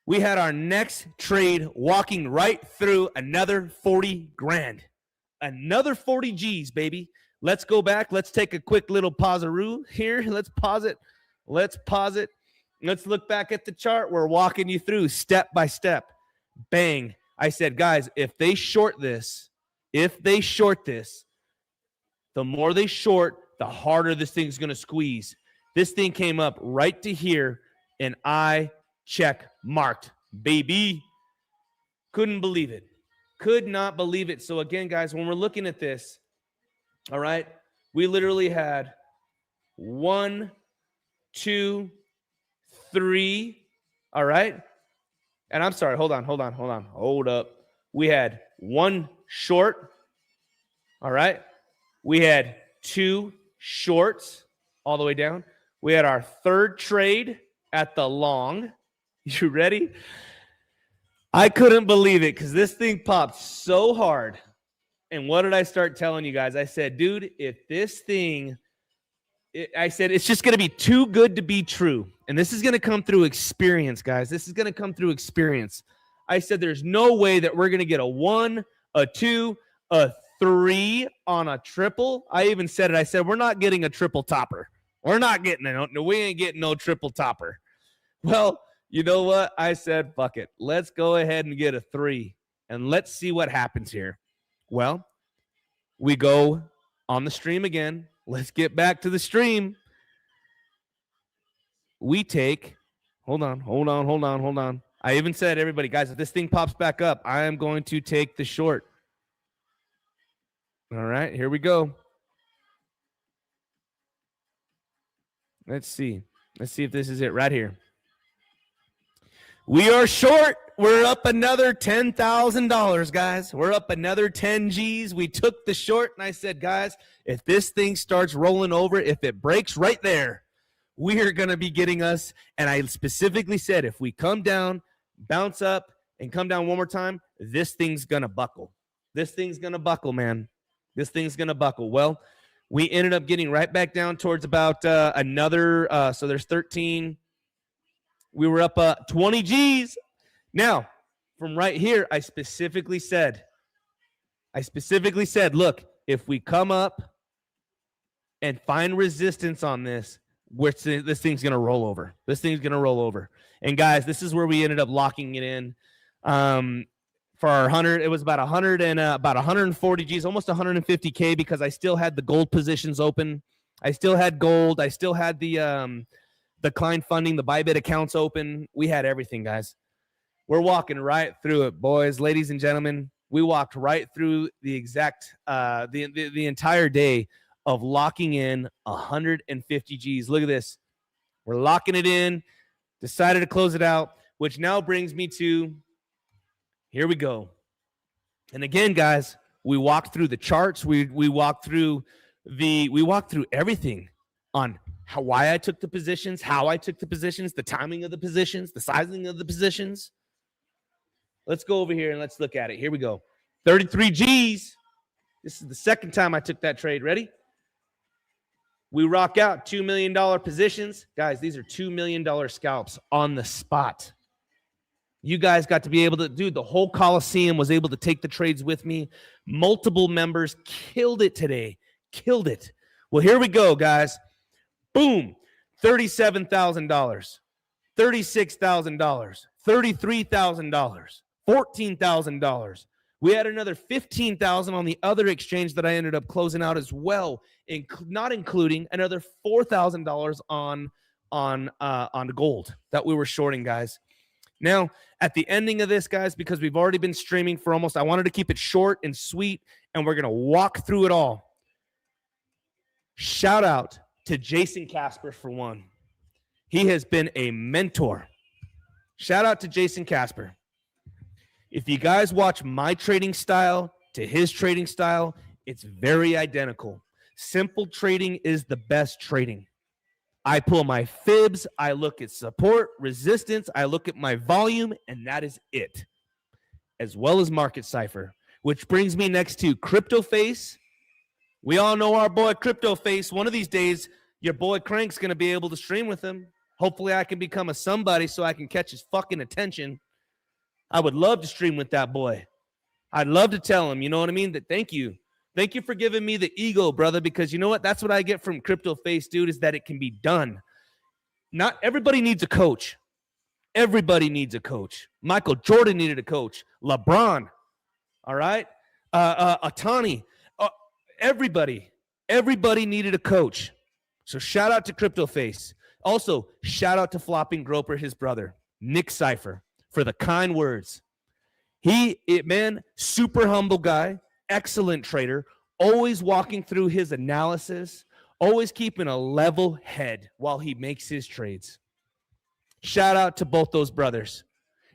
We had our next trade walking right through another 40 grand. Another 40 G's, baby. Let's go back. Let's take a quick little pause-a-roo here. Let's pause it. Let's look back at the chart. We're walking you through step by step. Bang. I said, guys, if they short this, the more they short, the harder this thing's going to squeeze. This thing came up right to here, and I check marked, baby. Couldn't believe it. Could not believe it. So again, guys, when we're looking at this, all right, we literally had 1, 2, 3, all right? And I'm sorry, hold up. We had 1 short, all right? We had 2 shorts all the way down. We had our third trade at the long. You ready? I couldn't believe it because this thing popped so hard. And what did I start telling you guys? I said, dude, if this thing, I said, it's just going to be too good to be true. And this is going to come through experience, guys. This is going to come through experience. I said, there's no way that we're going to get a 1, a 2, a 3 on a triple. I even said it. I said, we're not getting a triple topper. We're not getting it. No, we ain't getting no triple topper. Well, you know what? I said, fuck it. Let's go ahead and get a 3. And let's see what happens here. Well, we go on the stream again. Let's get back to the stream. We take, hold on. I even said, everybody, guys, if this thing pops back up, I am going to take the short. All right, here we go. Let's see if this is it right here. We are short. We're up another $10,000, guys. We're up another 10 G's. We took the short, and I said, guys, if this thing starts rolling over, if it breaks right there, we are going to be getting us. And I specifically said, if we come down, bounce up, and come down one more time, this thing's going to buckle. This thing's going to buckle, man. This thing's going to buckle. Well, we ended up getting right back down towards about another, so there's 13. We were up 20 G's. Now, from right here, I specifically said, look, if we come up and find resistance on this, this thing's going to roll over. This thing's going to roll over. And, guys, this is where we ended up locking it in. For our 100, it was about 100 and about 140 G's, almost 150K, because I still had the gold positions open. I still had gold. I still had the client funding, the Bybit accounts open. We had everything, guys. We're walking right through it, boys, ladies and gentlemen. We walked right through the exact the entire day of locking in 150 G's. Look at this. We're locking it in. Decided to close it out, which now brings me to, here we go. And again, guys, we walked through the charts. We walked through everything on why I took the positions, how I took the positions, the timing of the positions, the sizing of the positions. Let's go over here and let's look at it. Here we go. 33 G's. This is the second time I took that trade. Ready? We rock out $2 million positions. Guys, these are $2 million scalps on the spot. You guys got to be able to, dude, the whole Coliseum was able to take the trades with me. Multiple members killed it today. Killed it. Well, here we go, guys. Boom. $37,000, $36,000, $33,000, $14,000. We had another $15,000 on the other exchange that I ended up closing out as well, not including another $4,000 on gold that we were shorting, guys. Now, at the ending of this, guys, because we've already been streaming for almost, I wanted to keep it short and sweet, and we're going to walk through it all. Shout out to Jason Casper for one. He has been a mentor. Shout out to Jason Casper. If you guys watch my trading style to his trading style, it's very identical. Simple trading is the best trading. I pull my fibs, I look at support, resistance, I look at my volume, and that is it. As well as Market Cipher, which brings me next to CryptoFace. We all know our boy CryptoFace. One of these days, your boy Crank's going to be able to stream with him. Hopefully I can become a somebody so I can catch his fucking attention. I would love to stream with that boy. I'd love to tell him, you know what I mean? That thank you. Thank you for giving me the ego, brother, because you know what? That's what I get from CryptoFace, dude, is that it can be done. Not everybody needs a coach. Everybody needs a coach. Michael Jordan needed a coach. LeBron, all right? Atani, everybody needed a coach. So shout out to CryptoFace. Also, shout out to Flopping Groper, his brother, Nick Cipher, for the kind words. Man, super humble guy, excellent trader, always walking through his analysis, always keeping a level head while he makes his trades. Shout out to both those brothers.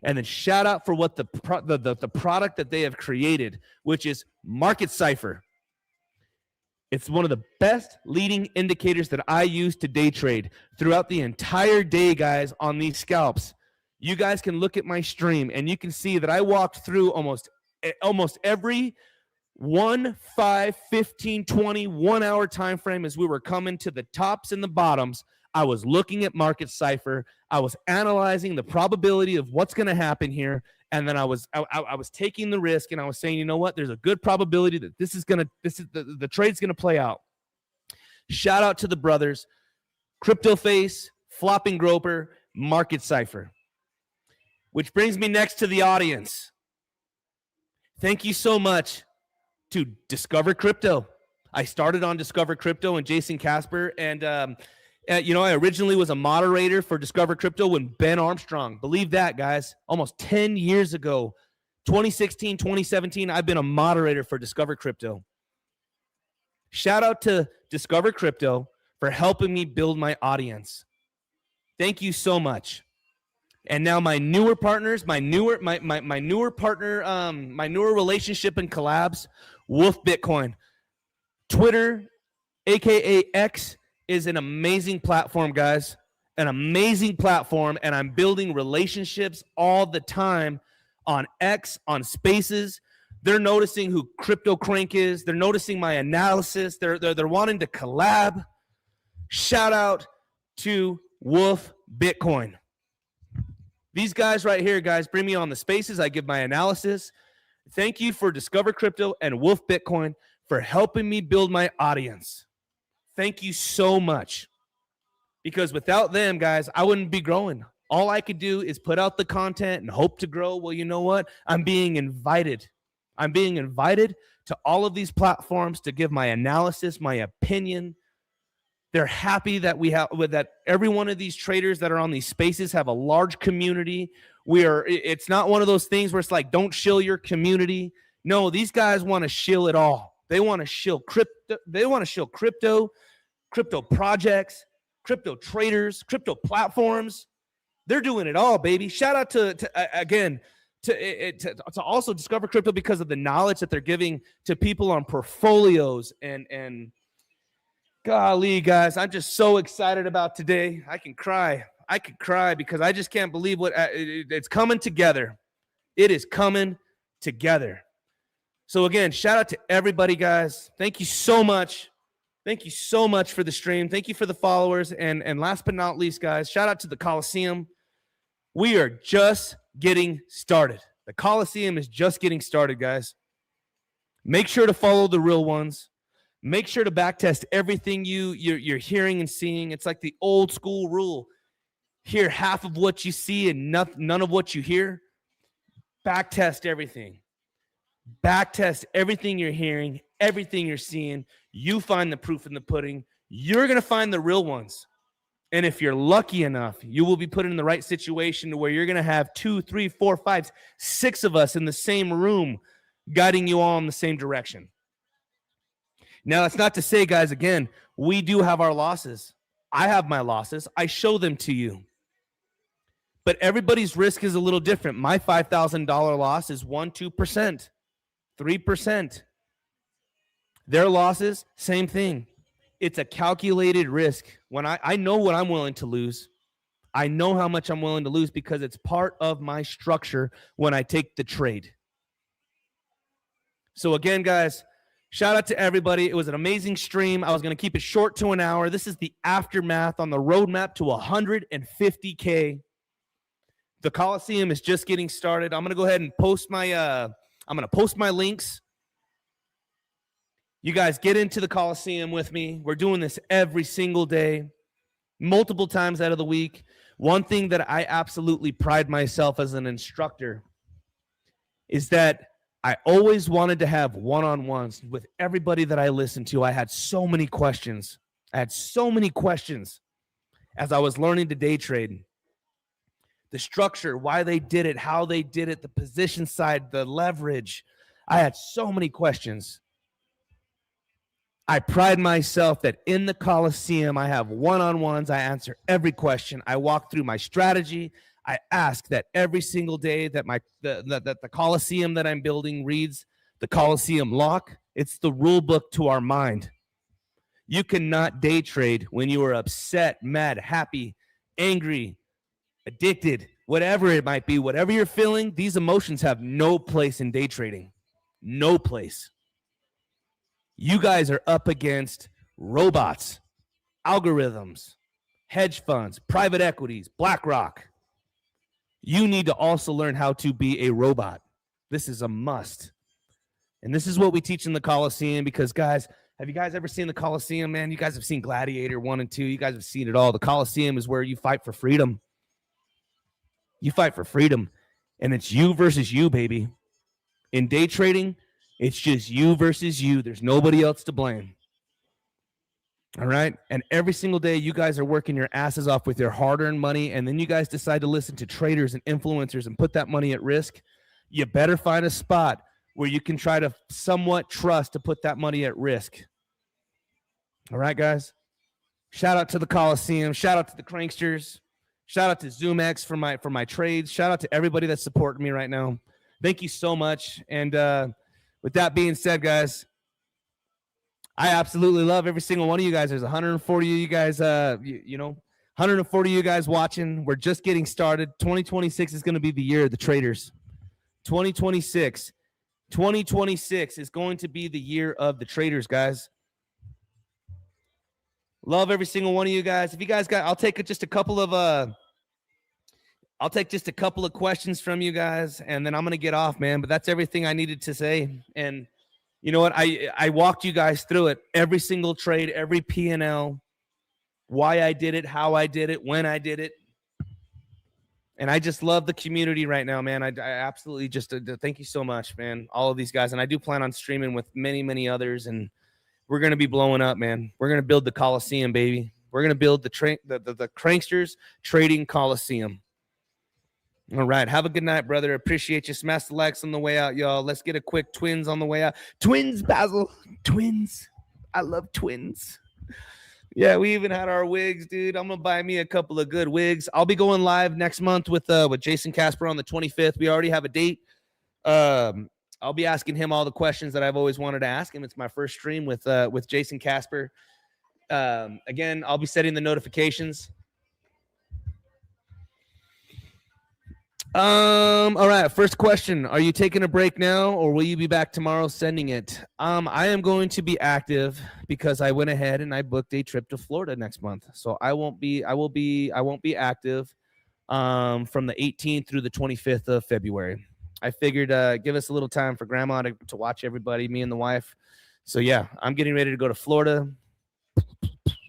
And then shout out for what the product that they have created, which is Market Cipher. It's one of the best leading indicators that I use to day trade throughout the entire day, guys, on these scalps. You guys can look at my stream and you can see that I walked through almost every 1, 5, 15, 20, 1 hour time frame as we were coming to the tops and the bottoms. I was looking at Market Cipher. I was analyzing the probability of what's going to happen here. And then I was taking the risk and I was saying, you know what? There's a good probability that the trade's going to play out. Shout out to the brothers, CryptoFace, Flopping Groper, Market Cipher. Which brings me next to the audience. Thank you so much to Discover Crypto. I started on Discover Crypto and Jason Casper, and I originally was a moderator for Discover Crypto when Ben Armstrong, believe that, guys, almost 10 years ago, 2016, 2017, I've been a moderator for Discover Crypto. Shout out to Discover Crypto for helping me build my audience. Thank you so much. And now my newer partners, my newer relationship and collabs, Wolf Bitcoin. Twitter, aka X, is an amazing platform, guys. An amazing platform, and I'm building relationships all the time on X, on Spaces. They're noticing who CryptoCrank is. They're noticing my analysis. They're wanting to collab. Shout out to Wolf Bitcoin. These guys right here, guys, bring me on the Spaces. I give my analysis. Thank you for Discover Crypto and Wolf Bitcoin for helping me build my audience. Thank you so much. Because without them, guys, I wouldn't be growing. All I could do is put out the content and hope to grow. Well, you know what? I'm being invited. I'm being invited to all of these platforms to give my analysis, my opinion. They're happy that that every one of these traders that are on these Spaces have a large community. It's not one of those things where it's like, don't shill your community. No, these guys want to shill it all. They want to shill crypto. They want to shill crypto projects, crypto traders, crypto platforms. They're doing it all, baby. Shout out to also Discover Crypto because of the knowledge that they're giving to people on portfolios and golly, guys, I'm just so excited about today. I can cry because I just can't believe what it's coming together. It is coming together. So again, shout out to everybody, guys. Thank you so much. Thank you so much for the stream. Thank you for the followers. And last but not least, guys, shout out to the Coliseum. We are just getting started. The Coliseum is just getting started, guys. Make sure to follow the real ones. Make sure to backtest everything you're hearing and seeing. It's like the old school rule. Hear half of what you see and none of what you hear. Backtest everything. Backtest everything you're hearing, everything you're seeing. You find the proof in the pudding. You're going to find the real ones. And if you're lucky enough, you will be put in the right situation to where you're going to have 2, 3, 4, 5, 6 of us in the same room guiding you all in the same direction. Now, that's not to say, guys, again, we do have our losses. I have my losses. I show them to you. But everybody's risk is a little different. My $5,000 loss is 1%, 2%. 3%. Their losses, same thing. It's a calculated risk. When I know what I'm willing to lose. I know how much I'm willing to lose because it's part of my structure when I take the trade. So again, guys, shout out to everybody. It was an amazing stream. I was going to keep it short to an hour. This is the aftermath on the roadmap to 150K. The Coliseum is just getting started. I'm going to go ahead and post my I'm going to post my links. You guys get into the Coliseum with me. We're doing this every single day, multiple times out of the week. One thing that I absolutely pride myself as an instructor is that I always wanted to have one-on-ones with everybody that I listened to. I had so many questions. As I was learning to day trade. The structure, why they did it, how they did it, the position side, the leverage. I had so many questions. I pride myself that in the Coliseum, I have one-on-ones. I answer every question. I walk through my strategy. I ask that every single day that the Coliseum that I'm building reads the Coliseum lock. It's the rule book to our mind. You cannot day trade when you are upset, mad, happy, angry, addicted, whatever it might be, whatever you're feeling, these emotions have no place in day trading. No place. You guys are up against robots, algorithms, hedge funds, private equities, BlackRock. You need to also learn how to be a robot. This is a must. And this is what we teach in the Coliseum because, guys, have you guys ever seen the Coliseum, man? You guys have seen Gladiator 1 and 2. You guys have seen it all. The Coliseum is where you fight for freedom. You fight for freedom, and it's you versus you, baby. In day trading, it's just you versus you. There's nobody else to blame. All right? And every single day, you guys are working your asses off with your hard-earned money, and then you guys decide to listen to traders and influencers and put that money at risk. You better find a spot where you can try to somewhat trust to put that money at risk. All right, guys? Shout out to the Coliseum. Shout out to the Cranksters. Shout out to zoomex for my trades. Shout out to everybody that's supporting me right now. Thank you so much. And with that being said, guys, I absolutely love every single one of you guys. There's 140 of you guys, 140 of you guys watching. We're just getting started. 2026 is going to be the year of the traders. 2026 is going to be the year of the traders, guys. Love every single one of you guys. If you guys got, I'll take just a couple of questions from you guys, and then I'm gonna get off, man. But that's everything I needed to say. And you know what? I walked you guys through it. Every single trade, every P&L, why I did it, how I did it, when I did it. And I just love the community right now, man. I absolutely just thank you so much, man. All of these guys, and I do plan on streaming with many, many others, and we're going to be blowing up, man. We're going to build the Coliseum, baby. We're going to build the Cranksters Trading Coliseum. All right. Have a good night, brother. Appreciate you. Smash the likes on the way out, y'all. Let's get a quick twins on the way out. Twins, Basil. Twins. I love twins. Yeah, we even had our wigs, dude. I'm gonna buy me a couple of good wigs. I'll be going live next month with Jason Casper on the 25th. We already have a date. I'll be asking him all the questions that I've always wanted to ask him. It's my first stream with Jason Casper. Again, I'll be setting the notifications. All right. First question. Are you taking a break now or will you be back tomorrow sending it? I am going to be active because I went ahead and I booked a trip to Florida next month. So I won't be active from the 18th through the 25th of February. I figured give us a little time for grandma to watch everybody, me and the wife. So yeah, I'm getting ready to go to Florida.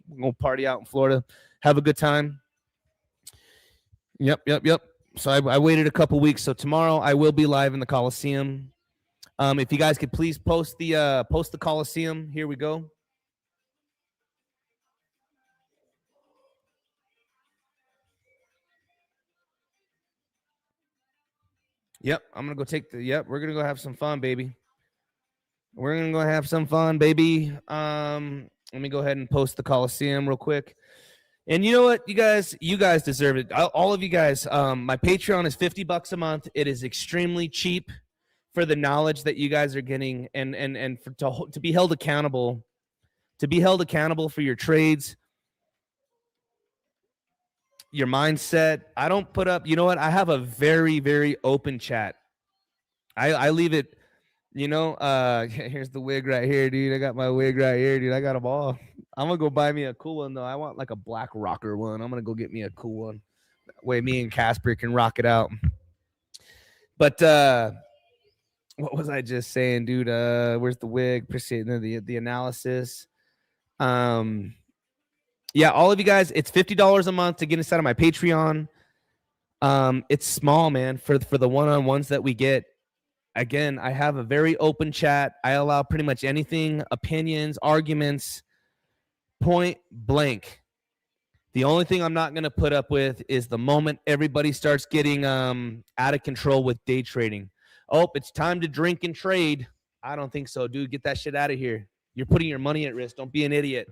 We're gonna party out in Florida. Have a good time. Yep. So I waited a couple weeks. So tomorrow I will be live in the Coliseum. If you guys could please post the Coliseum. Here we go. Yep, I'm gonna go take the. Yep, we're gonna go have some fun, baby. We're gonna go have some fun, baby. Let me go ahead and post the Coliseum real quick. And you know what, you guys deserve it. All of you guys. My Patreon is $50 a month. It is extremely cheap for the knowledge that you guys are getting, and to be held accountable, for your trades, your mindset. I don't put up. You know what? I have a very, very open chat. I leave it. You know, here's the wig right here, dude. I got my wig right here, dude. I got them all. I'm gonna go buy me a cool one though. I want like a black rocker one. I'm gonna go get me a cool one. That way me and Casper can rock it out. But what was I just saying, dude? Where's the wig? Appreciate the analysis. Yeah, all of you guys, it's $50 a month to get inside of my Patreon. It's small, man, for the one-on-ones that we get. Again, I have a very open chat. I allow pretty much anything, opinions, arguments, point blank. The only thing I'm not going to put up with is the moment everybody starts getting out of control with day trading. Oh, it's time to drink and trade. I don't think so, dude. Get that shit out of here. You're putting your money at risk. Don't be an idiot.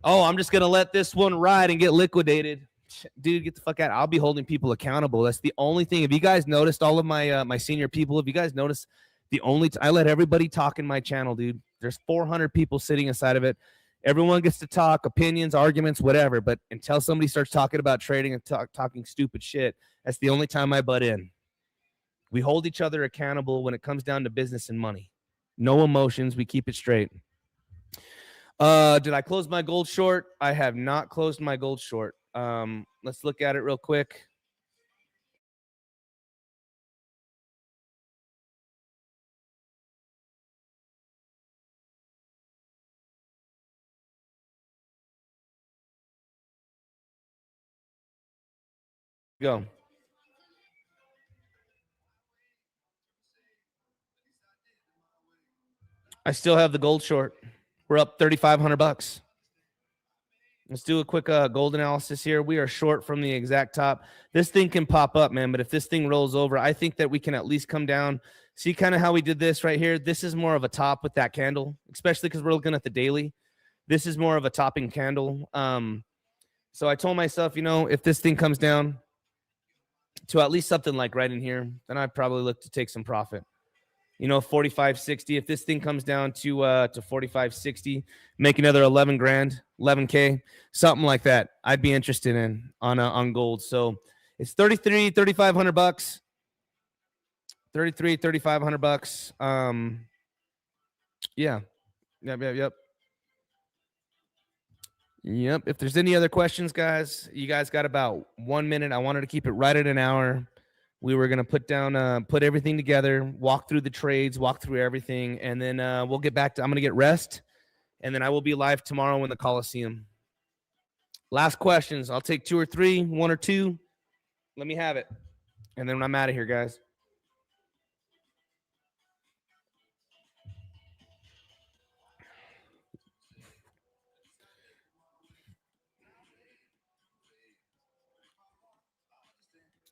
Oh, I'm just going to let this one ride and get liquidated. Dude, get the fuck out. I'll be holding people accountable. That's the only thing. If you guys noticed, all of my my senior people, if you guys noticed, I let everybody talk in my channel, dude. There's 400 people sitting inside of it. Everyone gets to talk, opinions, arguments, whatever. But until somebody starts talking about trading and talking stupid shit, that's the only time I butt in. We hold each other accountable when it comes down to business and money. No emotions. We keep it straight. Did I close my gold short? I have not closed my gold short. Let's look at it real quick. Go. I still have the gold short. We're up $3,500. Let's do a quick gold analysis here. We are short from the exact top. This thing can pop up, man, but if this thing rolls over, I think that we can at least come down. See kind of how we did this right here? This is more of a top with that candle, especially because we're looking at the daily. This is more of a topping candle. So I told myself, you know, if this thing comes down to at least something like right in here, then I'd probably look to take some profit. You know, 45.60. If this thing comes down to 45.60, make another 11 grand, 11K, something like that. I'd be interested in on gold. So it's 3,500 bucks. 3,500 bucks. Yeah. Yep. If there's any other questions, guys, you guys got about 1 minute. I wanted to keep it right at an hour. We were going to put everything together, walk through the trades, walk through everything, and then we'll get back to, I'm going to get rest, and then I will be live tomorrow in the Coliseum. Last questions. I'll take 2 or 3, 1 or 2. Let me have it. And then I'm out of here, guys.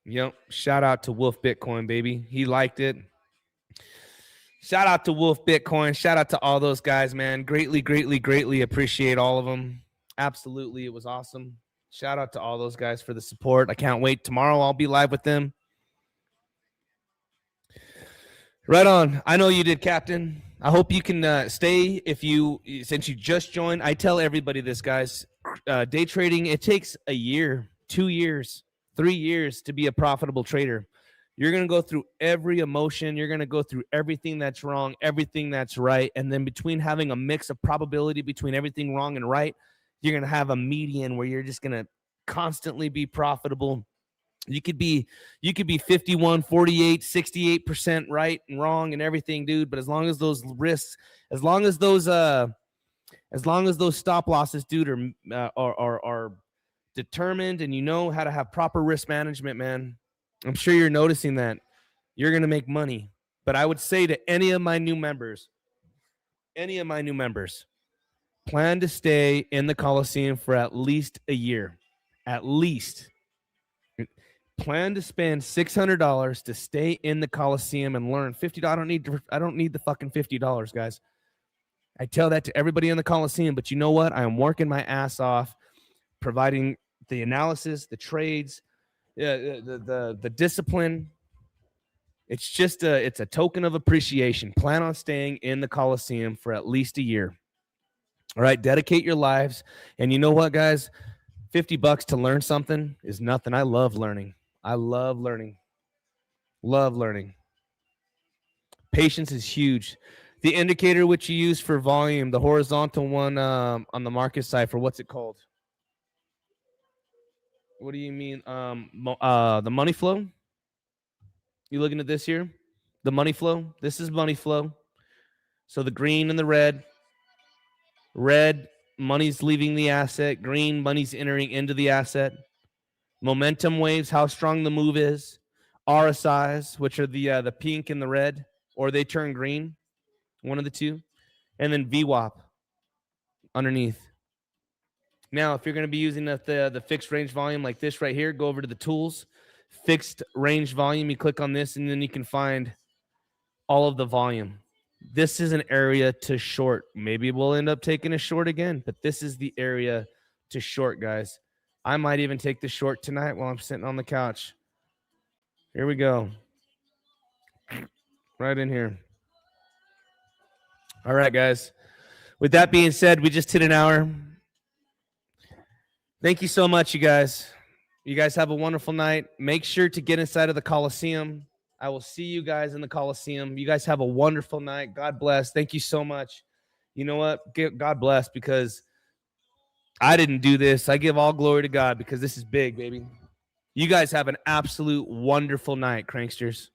Yep. Shout out to Wolf Bitcoin, baby. He liked it. Shout out to Wolf Bitcoin. Shout out to all those guys, man. Greatly appreciate all of them. Absolutely. It was awesome. Shout out to all those guys for the support. I can't wait. Tomorrow I'll be live with them. Right on. I know you did, Captain. I hope you can stay since you just joined. I tell everybody this, guys. Day trading, it takes a year, 2 years, 3 years to be a profitable trader. You're going to go through every emotion. You're going to go through everything that's wrong, everything that's right. And then between having a mix of probability between everything wrong and right, you're going to have a median where you're just going to constantly be profitable. You could be 51, 48, 68% right and wrong and everything, dude. But as long as those risks, as long as those stop losses, dude, are determined, and you know how to have proper risk management, man, I'm sure you're noticing that you're going to make money. But I would say to any of my new members, plan to stay in the Coliseum for at least a year. At least. Plan to spend $600 to stay in the Coliseum and learn. $50. I don't need the fucking $50, guys. I tell that to everybody in the Coliseum, but you know what? I am working my ass off, providing the analysis, the trades, the discipline. It's just it's a token of appreciation. Plan on staying in the Coliseum for at least a year. All right, dedicate your lives. And you know what, guys? $50 to learn something is nothing. I love learning. I love learning. Love learning. Patience is huge. The indicator which you use for volume, the horizontal one on the market side, for what's it called? What do you mean? The money flow? You looking at this here? The money flow? This is money flow. So the green and the red. Red, money's leaving the asset. Green, money's entering into the asset. Momentum waves, how strong the move is. RSIs, which are the pink and the red, or they turn green, one of the two. And then VWAP underneath. Now, if you're going to be using the fixed range volume like this right here, go over to the tools, fixed range volume. You click on this, and then you can find all of the volume. This is an area to short. Maybe we'll end up taking a short again, but this is the area to short, guys. I might even take the short tonight while I'm sitting on the couch. Here we go. Right in here. All right, guys. With that being said, we just hit an hour. Thank you so much, you guys. You guys have a wonderful night. Make sure to get inside of the Coliseum. I will see you guys in the Coliseum. You guys have a wonderful night. God bless. Thank you so much. You know what? God bless, because I didn't do this. I give all glory to God because this is big, baby. You guys have an absolute wonderful night, Cranksters.